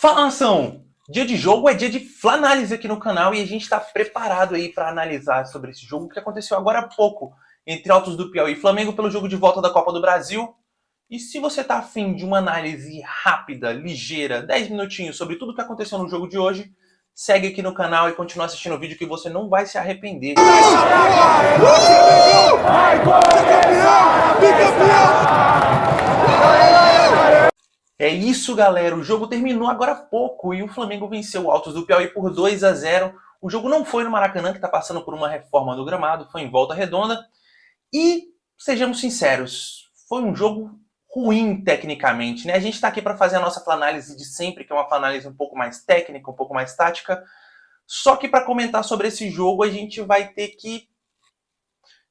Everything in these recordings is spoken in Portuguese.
Fala, nação! Dia de jogo é dia de Flanálise aqui no canal e a gente está preparado aí para analisar sobre esse jogo que aconteceu agora há pouco entre Altos do Piauí e Flamengo pelo jogo de volta da Copa do Brasil. E se você tá afim de uma análise rápida, ligeira, 10 minutinhos sobre tudo o que aconteceu no jogo de hoje, segue aqui no canal e continua assistindo o vídeo que você não vai se arrepender. É isso, galera. O jogo terminou agora há pouco e o Flamengo venceu o Altos do Piauí por 2-0. O jogo não foi no Maracanã, que está passando por uma reforma do gramado, foi em Volta Redonda. E, sejamos sinceros, foi um jogo ruim tecnicamente, né? A gente está aqui para fazer a nossa análise de sempre, que é uma análise um pouco mais técnica, um pouco mais tática. Só que para comentar sobre esse jogo, a gente vai ter que...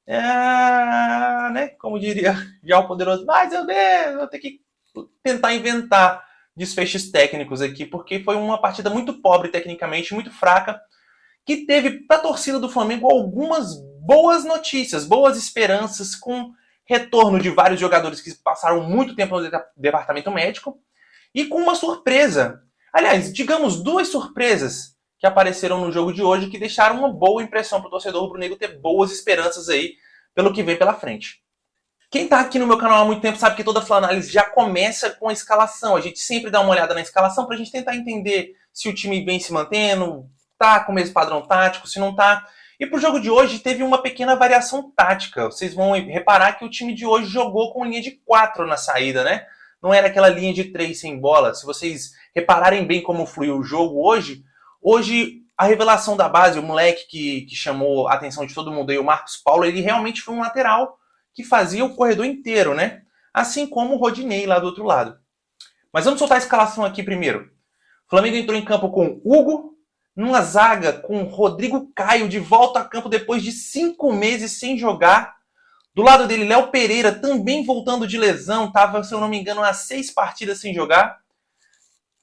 né? Como diria já o Poderoso, mais ou menos, vou ter que tentar inventar desfechos técnicos aqui, porque foi uma partida muito pobre tecnicamente, muito fraca, que teve para a torcida do Flamengo algumas boas notícias, boas esperanças, com retorno de vários jogadores que passaram muito tempo no departamento médico, e com uma surpresa. Aliás, digamos, duas surpresas que apareceram no jogo de hoje que deixaram uma boa impressão para o torcedor rubro-negro ter boas esperanças aí pelo que vem pela frente. Quem está aqui no meu canal há muito tempo sabe que toda Flanálise já começa com a escalação. A gente sempre dá uma olhada na escalação para a gente tentar entender se o time vem se mantendo, tá com o mesmo padrão tático, se não tá. E pro jogo de hoje teve uma pequena variação tática. Vocês vão reparar que o time de hoje jogou com linha de 4 na saída, né? Não era aquela linha de 3 sem bola. Se vocês repararem bem como fluiu o jogo hoje a revelação da base, o moleque que chamou a atenção de todo mundo aí, o Marcos Paulo, ele realmente foi um lateral que fazia o corredor inteiro, né? Assim como o Rodinei lá do outro lado. Mas vamos soltar a escalação aqui primeiro. O Flamengo entrou em campo com Hugo, numa zaga com Rodrigo Caio de volta a campo depois de 5 meses sem jogar. Do lado dele, Léo Pereira, também voltando de lesão, estava, se eu não me engano, há 6 partidas sem jogar.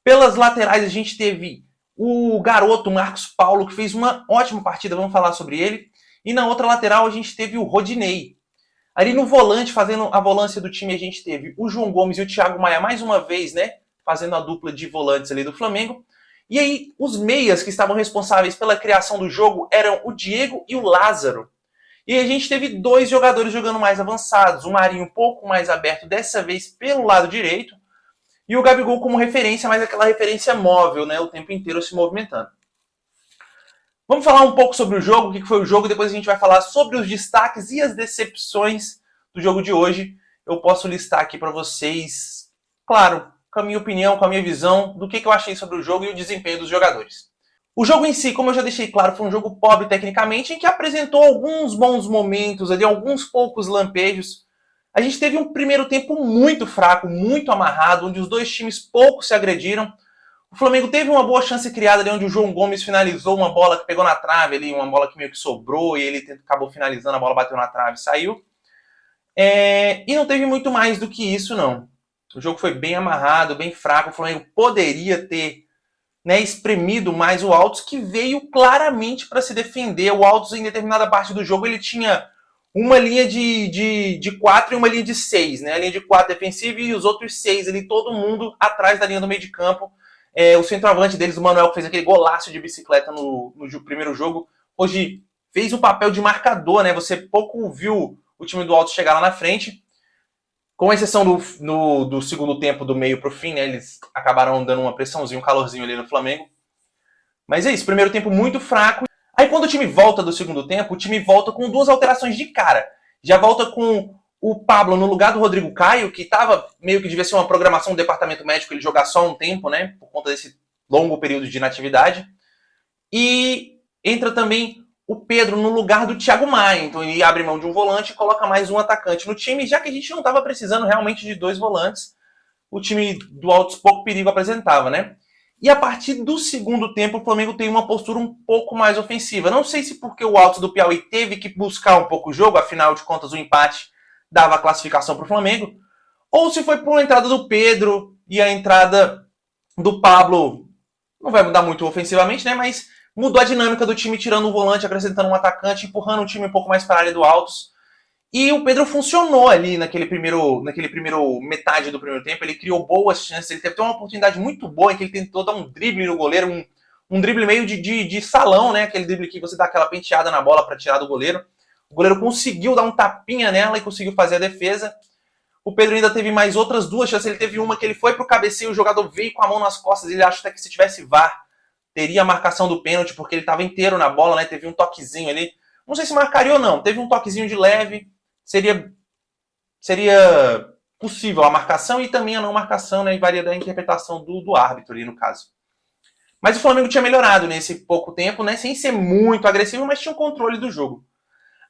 Pelas laterais, a gente teve o garoto Marcos Paulo, que fez uma ótima partida, vamos falar sobre ele. E na outra lateral, a gente teve o Rodinei. Ali no volante, fazendo a volância do time, a gente teve o João Gomes e o Thiago Maia mais uma vez, né? Fazendo a dupla de volantes ali do Flamengo. E aí, os meias que estavam responsáveis pela criação do jogo eram o Diego e o Lázaro. E a gente teve 2 jogadores jogando mais avançados. O Marinho um pouco mais aberto, dessa vez pelo lado direito. E o Gabigol como referência, mas aquela referência móvel, né? O tempo inteiro se movimentando. Vamos falar um pouco sobre o jogo, o que foi o jogo, depois a gente vai falar sobre os destaques e as decepções do jogo de hoje. Eu posso listar aqui para vocês, claro, com a minha opinião, com a minha visão, do que eu achei sobre o jogo e o desempenho dos jogadores. O jogo em si, como eu já deixei claro, foi um jogo pobre tecnicamente, em que apresentou alguns bons momentos, ali, alguns poucos lampejos. A gente teve um primeiro tempo muito fraco, muito amarrado, onde os dois times pouco se agrediram. O Flamengo teve uma boa chance criada ali onde o João Gomes finalizou uma bola que pegou na trave ali, uma bola que meio que sobrou e ele acabou finalizando, a bola bateu na trave e saiu. E não teve muito mais do que isso, não. O jogo foi bem amarrado, bem fraco. O Flamengo poderia ter, né, espremido mais o Altos, que veio claramente para se defender. O Altos, em determinada parte do jogo, ele tinha uma linha de 4 e uma linha de 6. Né? A linha de 4 defensiva e os outros 6 ali, todo mundo atrás da linha do meio de campo. O centroavante deles, o Manuel, que fez aquele golaço de bicicleta no primeiro jogo, hoje fez o papel de marcador, né? Você pouco viu o time do Altos chegar lá na frente, com exceção do segundo tempo, do meio pro fim, né? Eles acabaram dando uma pressãozinha, um calorzinho ali no Flamengo. Mas é isso, primeiro tempo muito fraco. Aí quando o time volta do segundo tempo, o time volta com 2 alterações de cara. Já volta com o Pablo no lugar do Rodrigo Caio, que estava meio que devia ser uma programação do departamento médico, ele jogar só um tempo, né? Por conta desse longo período de inatividade. E entra também o Pedro no lugar do Thiago Maia. Então ele abre mão de um volante e coloca mais um atacante no time, já que a gente não estava precisando realmente de 2 volantes. O time do Altos pouco perigo apresentava, né? E a partir do segundo tempo, o Flamengo tem uma postura um pouco mais ofensiva. Não sei se porque o Altos do Piauí teve que buscar um pouco o jogo, afinal de contas o empate dava a classificação para o Flamengo, ou se foi por uma entrada do Pedro e a entrada do Pablo, não vai mudar muito ofensivamente, né? Mas mudou a dinâmica do time, tirando o volante, acrescentando um atacante, empurrando o time um pouco mais para a área do Altos. E o Pedro funcionou ali naquele primeiro metade do primeiro tempo. Ele criou boas chances. Ele teve uma oportunidade muito boa em que ele tentou dar um drible no goleiro, um drible meio de salão, né? Aquele drible que você dá aquela penteada na bola para tirar do goleiro. O goleiro conseguiu dar um tapinha nela e conseguiu fazer a defesa. O Pedro ainda teve mais outras duas chances. Ele teve uma que ele foi pro cabeceio, o jogador veio com a mão nas costas. Ele acha até que se tivesse VAR, teria a marcação do pênalti, porque ele estava inteiro na bola, né? Teve um toquezinho ali. Não sei se marcaria ou não. Teve um toquezinho de leve. Seria possível a marcação e também a não marcação, né? E varia da interpretação do árbitro ali no caso. Mas o Flamengo tinha melhorado nesse pouco tempo, né? Sem ser muito agressivo, mas tinha um controle do jogo.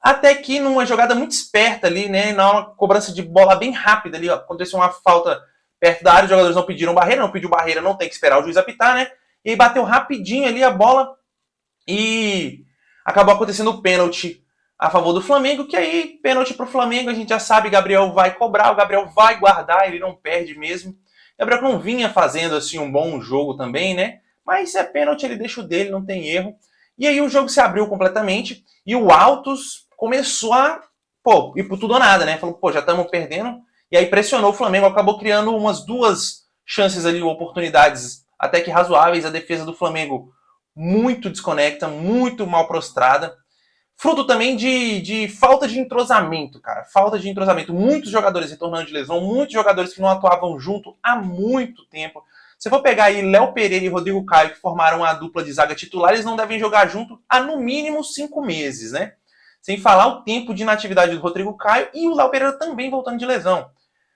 Até que numa jogada muito esperta ali, né? Na cobrança de bola bem rápida ali, ó, aconteceu uma falta perto da área, os jogadores não pediram barreira, não pediu barreira, não tem que esperar o juiz apitar, né? E aí bateu rapidinho ali a bola e acabou acontecendo o pênalti a favor do Flamengo, que aí, pênalti pro Flamengo, a gente já sabe, Gabriel vai cobrar, o Gabriel vai guardar, ele não perde mesmo. Gabriel não vinha fazendo assim um bom jogo também, né? Mas é pênalti, ele deixa o dele, não tem erro. E aí o jogo se abriu completamente e o Altos começou a ir por tudo ou nada, né? Falou, já estamos perdendo. E aí pressionou o Flamengo, acabou criando umas duas chances ali, oportunidades até que razoáveis. A defesa do Flamengo muito desconecta, muito mal prostrada. Fruto também de falta de entrosamento, cara. Falta de entrosamento. Muitos jogadores retornando de lesão, muitos jogadores que não atuavam junto há muito tempo. Se for pegar aí Léo Pereira e Rodrigo Caio, que formaram a dupla de zaga titular, eles não devem jogar junto há no mínimo 5 meses, né? Sem falar o tempo de inatividade do Rodrigo Caio e o Léo Pereira também voltando de lesão.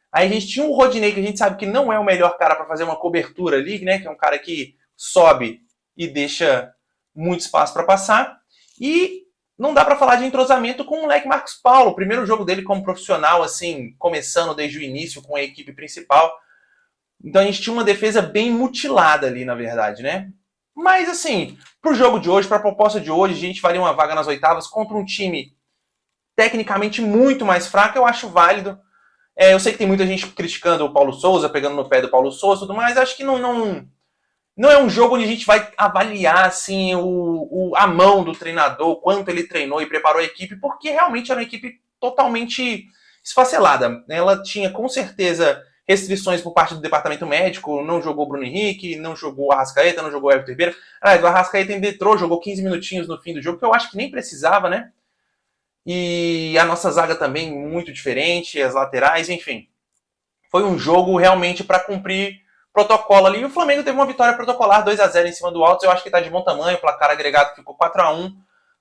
Aí a gente tinha o Rodinei, que a gente sabe que não é o melhor cara para fazer uma cobertura ali, né? Que é um cara que sobe e deixa muito espaço para passar. E não dá para falar de entrosamento com o moleque Marcos Paulo. O primeiro jogo dele como profissional, assim, começando desde o início com a equipe principal. Então a gente tinha uma defesa bem mutilada ali, na verdade, né? Mas, assim, pro jogo de hoje, pra proposta de hoje, a gente valia uma vaga nas oitavas contra um time tecnicamente muito mais fraco, eu acho válido. Eu sei que tem muita gente criticando o Paulo Souza, pegando no pé do Paulo Souza e tudo mais, acho que não é um jogo onde a gente vai avaliar assim, a mão do treinador, quanto ele treinou e preparou a equipe, porque realmente era uma equipe totalmente esfacelada. Ela tinha, com certeza, restrições por parte do departamento médico, não jogou Bruno Henrique, não jogou Arrascaeta, não jogou Everton Ribeiro. O Arrascaeta entrou, jogou 15 minutinhos no fim do jogo, que eu acho que nem precisava, né? E a nossa zaga também muito diferente, as laterais, enfim. Foi um jogo realmente para cumprir protocolo ali. E o Flamengo teve uma vitória protocolar, 2-0 em cima do Altos. Eu acho que está de bom tamanho, o placar agregado ficou 4-1.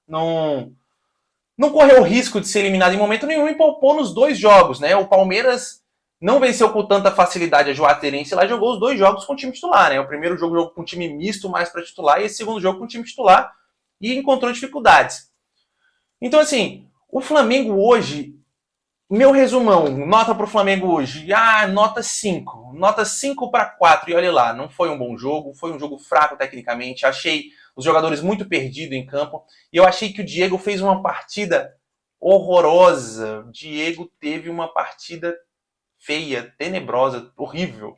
Não correu risco de ser eliminado em momento nenhum e poupou nos 2 jogos, né? O Palmeiras não venceu com tanta facilidade a Juazeirense lá, jogou os 2 jogos com o time titular, né? O primeiro jogo com um time misto mais para titular e esse segundo jogo com o time titular e encontrou dificuldades. Então, assim, o Flamengo hoje, meu resumão, nota pro Flamengo hoje, nota 5. Nota 5 para 4. E olha lá, não foi um bom jogo, foi um jogo fraco tecnicamente. Achei os jogadores muito perdidos em campo. E eu achei que o Diego fez uma partida horrorosa. O Diego teve uma partida feia, tenebrosa, horrível.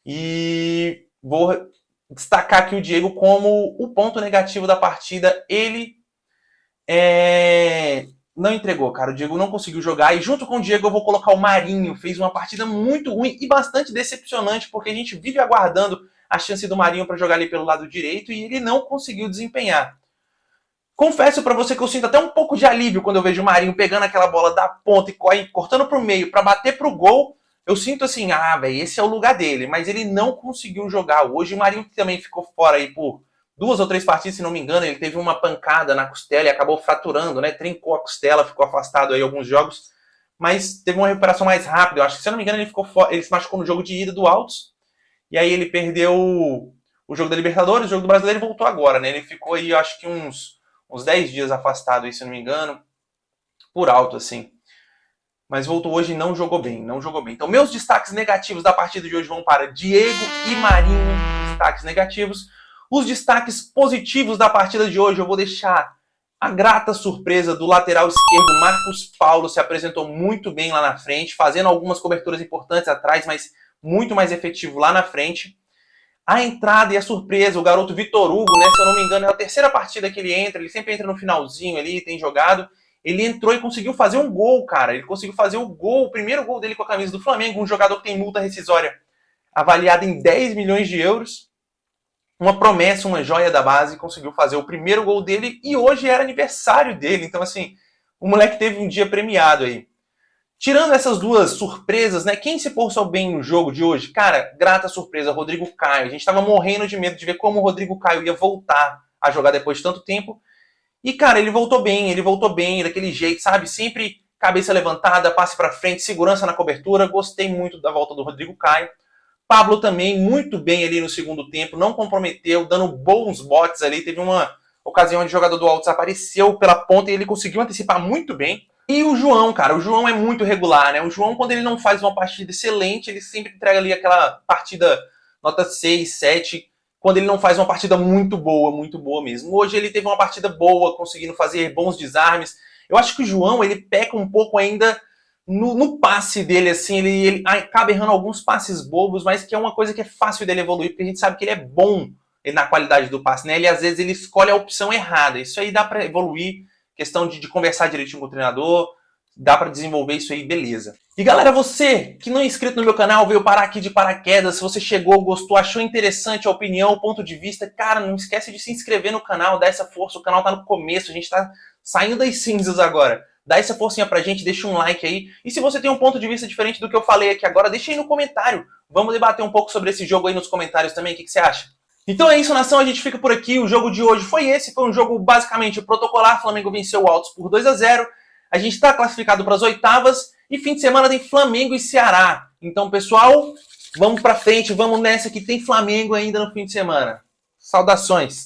E vou destacar aqui o Diego como o ponto negativo da partida. Ele não entregou, cara. O Diego não conseguiu jogar. E junto com o Diego eu vou colocar o Marinho. Fez uma partida muito ruim e bastante decepcionante, porque a gente vive aguardando a chance do Marinho para jogar ali pelo lado direito e ele não conseguiu desempenhar. Confesso para você que eu sinto até um pouco de alívio quando eu vejo o Marinho pegando aquela bola da ponta e cortando pro meio para bater pro gol. Eu sinto assim, velho, esse é o lugar dele. Mas ele não conseguiu jogar hoje. O Marinho também ficou fora aí por 2 ou 3 partidas, se não me engano. Ele teve uma pancada na costela e acabou fraturando, né? Trincou a costela, ficou afastado aí alguns jogos. Mas teve uma recuperação mais rápida. Eu acho que, se eu não me engano, ele se machucou no jogo de ida do Altos. E aí ele perdeu o jogo da Libertadores, o jogo do Brasileiro, e voltou agora, né? Ele ficou aí, eu acho que uns 10 dias afastado aí, se eu não me engano. Por alto, assim. Mas voltou hoje e não jogou bem. Então, meus destaques negativos da partida de hoje vão para Diego e Marinho. Destaques negativos. Os destaques positivos da partida de hoje eu vou deixar a grata surpresa do lateral esquerdo, Marcos Paulo. Se apresentou muito bem lá na frente, fazendo algumas coberturas importantes atrás, mas muito mais efetivo lá na frente. A entrada e a surpresa, o garoto Vitor Hugo, né? Se eu não me engano, é a 3ª partida que ele entra. Ele sempre entra no finalzinho ali, tem jogado. ele entrou e conseguiu fazer um gol, cara. Ele conseguiu fazer o gol, o primeiro gol dele com a camisa do Flamengo, um jogador que tem multa rescisória avaliada em 10 milhões de euros. Uma promessa, uma joia da base, conseguiu fazer o primeiro gol dele e hoje era aniversário dele. Então, assim, o moleque teve um dia premiado aí. Tirando essas duas surpresas, né? Quem se porçou bem no jogo de hoje? Cara, grata surpresa, Rodrigo Caio. A gente tava morrendo de medo de ver como o Rodrigo Caio ia voltar a jogar depois de tanto tempo. E, cara, ele voltou bem, daquele jeito, sabe? Sempre cabeça levantada, passe pra frente, segurança na cobertura. Gostei muito da volta do Rodrigo Caio. Pablo também, muito bem ali no segundo tempo, não comprometeu, dando bons botes ali. Teve uma ocasião onde o jogador do Altos apareceu pela ponta e ele conseguiu antecipar muito bem. E o João, cara, o João é muito regular, né? O João, quando ele não faz uma partida excelente, ele sempre entrega ali aquela partida nota 6, 7, quando ele não faz uma partida muito boa mesmo. Hoje ele teve uma partida boa, conseguindo fazer bons desarmes. Eu acho que o João, ele peca um pouco ainda no passe dele, assim, ele acaba errando alguns passes bobos, mas que é uma coisa que é fácil dele evoluir, porque a gente sabe que ele é bom na qualidade do passe, né? Ele, às vezes, ele escolhe a opção errada. Isso aí dá pra evoluir, questão de conversar direitinho com o treinador, dá pra desenvolver isso aí, beleza. E galera, você que não é inscrito no meu canal, veio parar aqui de paraquedas, se você chegou, gostou, achou interessante a opinião, o ponto de vista, cara, não esquece de se inscrever no canal, dar essa força, o canal tá no começo, a gente tá saindo das cinzas agora. Dá essa forcinha pra gente, deixa um like aí. E se você tem um ponto de vista diferente do que eu falei aqui agora, deixa aí no comentário. Vamos debater um pouco sobre esse jogo aí nos comentários também, o que você acha? Então é isso, nação, a gente fica por aqui. O jogo de hoje foi esse, foi um jogo basicamente protocolar. O Flamengo venceu o Altos por 2-0. A gente está classificado para as oitavas e fim de semana tem Flamengo e Ceará. Então, pessoal, vamos pra frente, vamos nessa que tem Flamengo ainda no fim de semana. Saudações!